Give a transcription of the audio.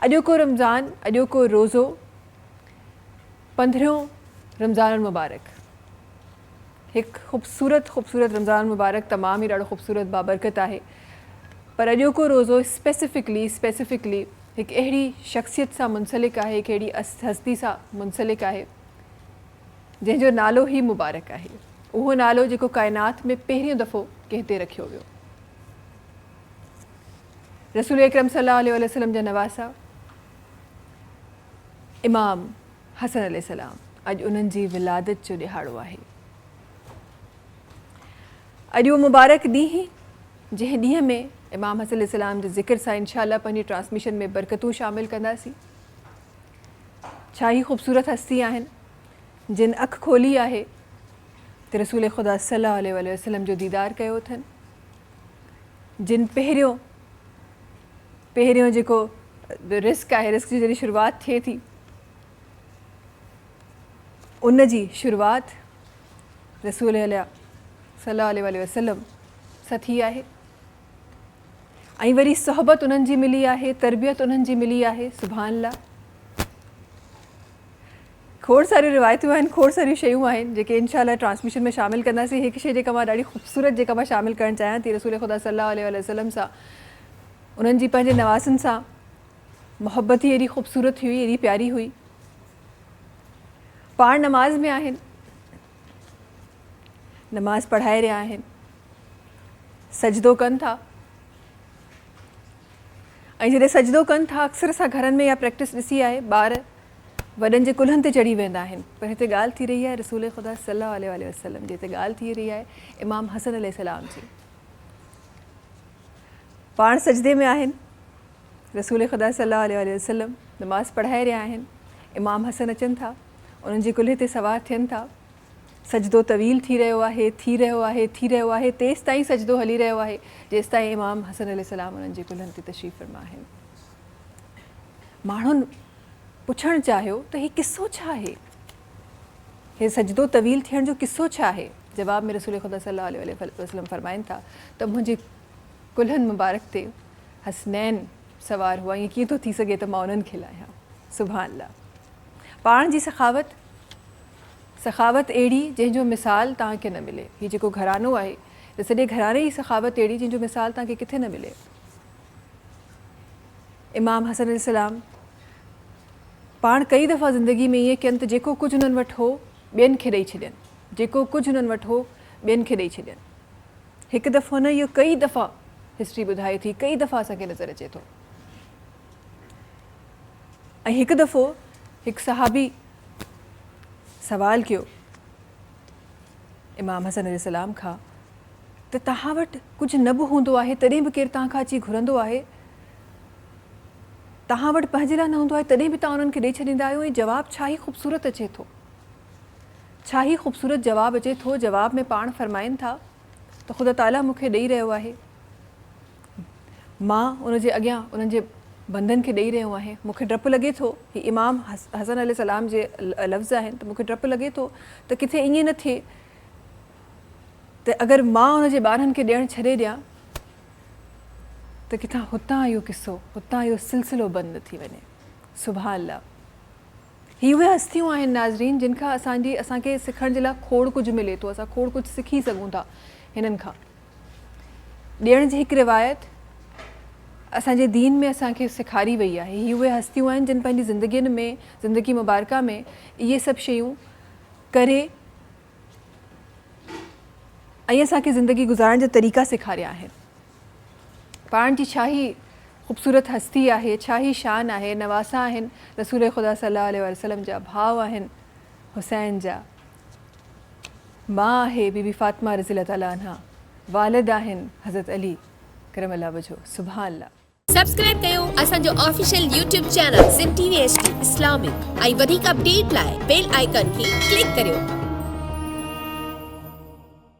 अॼोको रमज़ान, अॼोको रोज़ो 15 रमज़ान मुबारक। एक ख़ूबसूरत रमज़ान मुबारक तमाम ही ॾाढो ख़ूबसूरत बाबरकत आहे। पर अॼोको रोज़ो स्पेसिफिकली एक अहिड़ी शख्सियत सां मुंसलिक आहे, एक अहिड़ी हस्ती सां मुंसलिक आहे जंहिंजो नालो ही मुबारक आहे। उहो नालो जेको काइनात में पहिरियों दफ़ो कंहिं ते रखियो वियो। रसूल अकरम सल्लल्लाहु अलैहि वसल्लम जा नवासा इमाम हसन अलैहिस्सलाम, अॼु उन्हनि जी विलादत जो ॾिहाड़ो आहे। अॼु उहो मुबारक ॾींहुं जंहिं ॾींहं में इमाम हसन अलैहिस्सलाम जे ज़िक्र सां इंशाअल्लाह पंहिंजी ट्रांसमिशन में बरकतूं शामिल कंदासीं। छा ही ख़ूबसूरत हस्ती आहिनि जिन अखि खोली आहे त रसूल ख़ुदा सल्लल्लाहु अलैहि वसल्लम जो दीदार कयो अथनि, जिन पहिरियों जेको रिस्क आहे, रिस्क जी जॾहिं शुरूआति थिए थी उन जी शुरूआति रसूल सल्लल्लाहु अलैहि वसल्लम सां थी आहे ऐं वरी सोहबत उन्हनि जी मिली आहे, तरबियत उन्हनि जी मिली आहे। सुभान अल्लाह। खोड़ सारियूं रिवायतूं आहिनि, खोड़ सारियूं शयूं आहिनि जेके इंशाअल्लाह ट्रांसमिशन में शामिल कंदासीं। हिकु शइ जेका मां ॾाढी ख़ूबसूरत जेका मां शामिल करणु चाहियां थी, रसूल ख़ुदा सल्लल्लाहु अलैहि वसल्लम सां उन्हनि जी पंहिंजे नवासनि सां मोहब्बत ही एॾी ख़ूबसूरत हुई, एॾी प्यारी हुई। पाण नमाज़ में आहिनि, नमाज़ पढ़ाए रहिया आहिनि, सजदो कनि था ऐं जॾहिं सजदो कनि था अक्सर असां घरनि में इहा प्रैक्टिस ॾिसी आहे, ॿार वॾनि जे कुल्हनि ते चढ़ी वेंदा आहिनि। पर हिते ॻाल्हि थी रही आहे रसूल ख़ुदा सल्लल्लाहु अलैहि वसल्लम जी, हिते ॻाल्हि थी रही आहे इमाम हसन अलैहिस्सलाम जी। पाण सजदे में आहिनि, रसूल ख़ुदा सल्लल्लाहु अलैहि वसल्लम नमाज़ पढ़ाए रहिया आहिनि, इमाम हसन अचनि था, उन्हनि जे कुल्हे ते सवार थियनि था। सजदो तवील थी रहियो आहे, तेसि ताईं सजदो हली रहियो आहे जेसि ताईं इमाम हसन अलैहिस्सलाम उन्हनि जे कुल्हनि ते तशरीफ़ फरमा आहिनि। माण्हुनि पुछणु चाहियो त हीउ किसो छा आहे, हे सजदो तवील थियण जो किसो छा आहे? जवाब में रसूल ख़ुदा सल्लल्लाहु अलैहि वसल्लम फरमाइनि था त मुंहिंजे कुल्हनि मुबारक ते हसनैन सवार हुआ, ईअं कीअं थो थी सघे त मां उन्हनि खे लाहियां। सुभान अल्लाह। पाण जी सखावत अहिड़ी जंहिंजो मिसाल तव्हांखे न मिले। हीउ जेको घरानो आहे त सॼे घराने जी सखावत अहिड़ी जंहिंजो मिसाल तव्हांखे किथे न मिले। इमाम हसन अलैहिस्सलाम पाण कई दफ़ा ज़िंदगी में ईअं कयनि त जेको कुझु उन्हनि वटि हो ॿियनि खे ॾेई छॾनि, जेको कुझु उन्हनि वटि हो ॿियनि खे ॾेई छॾनि। हिकु दफ़ो न, इहो कई दफ़ा हिस्ट्री ॿुधाए थी, कई दफ़ा असांखे नज़र अचे थो। ऐं हिकु दफ़ो हिकु सहाबी सवाल कयो इमाम हसन अलैहिस्सलाम खां त तव्हां वटि कुझु न बि हूंदो आहे तॾहिं बि केरु तव्हां खां अची घुरंदो आहे, तव्हां वटि पंहिंजे लाइ न हूंदो आहे तॾहिं बि तव्हां उन्हनि खे ॾेई छॾींदा आहियो। ऐं जवाबु छा ई ख़ूबसूरत अचे थो, छा ई ख़ूबसूरत जवाबु अचे थो। जवाब में पाण फरमाइनि था त ख़ुदा ताला मूंखे ॾेई रहियो आहे, मां उनजे अॻियां उन्हनि जे बंदनि खे ॾेई रहियो आहियां। मूंखे डपु लॻे थो, हीउ इमाम हसन अलैहिस्सलाम जे लफ़्ज़ आहिनि, त मूंखे डपु लॻे थो त किथे ईअं न थिए त अगरि मां उनजे ॿारनि खे ॾियणु छॾे ॾियां त किथां हुतां इहो किसो, हुतां इहो सिलसिलो बंदि थी वञे। सुभान अल्लाह। ही उहे हस्तियूं आहिनि नाज़रीन जिन खां असांखे सिखण जे लाइ खोड़ कुझु मिले थो, असां खोड़ कुझु सिखी सघूं था हिननि खां। ॾियण जी हिकु रिवायत असांजे दीन में असांखे सेखारी वई आहे। ही उहे हस्तियूं आहिनि जिन पंहिंजी ज़िंदगियुनि में, ज़िंदगी मुबारका में इहे सभु शयूं करे ऐं असांखे ज़िंदगी गुज़ारण जा तरीक़ा सेखारिया आहिनि। पाण जी छा ई ख़ूबसूरत हस्ती आहे, छा ई शान आहे। नवासा आहिनि रसूल ख़ुदा सल्लल्लाहु अलैहि वसल्लम जा, भाउ आहिनि हुसैन जा, मां आहे बीबी फातिमा रज़ी अल्लाह ताला अन्हा, वालिद आहिनि हज़रत अली करम अल्लाह वजहो। सुभान अल्लाह। सब्सक्राइब कयो असांजो official YouTube channel Sindh TV HD Islamic ऐं वधीक अपडेट लाइ बेल आइकन खे क्लिक करियो।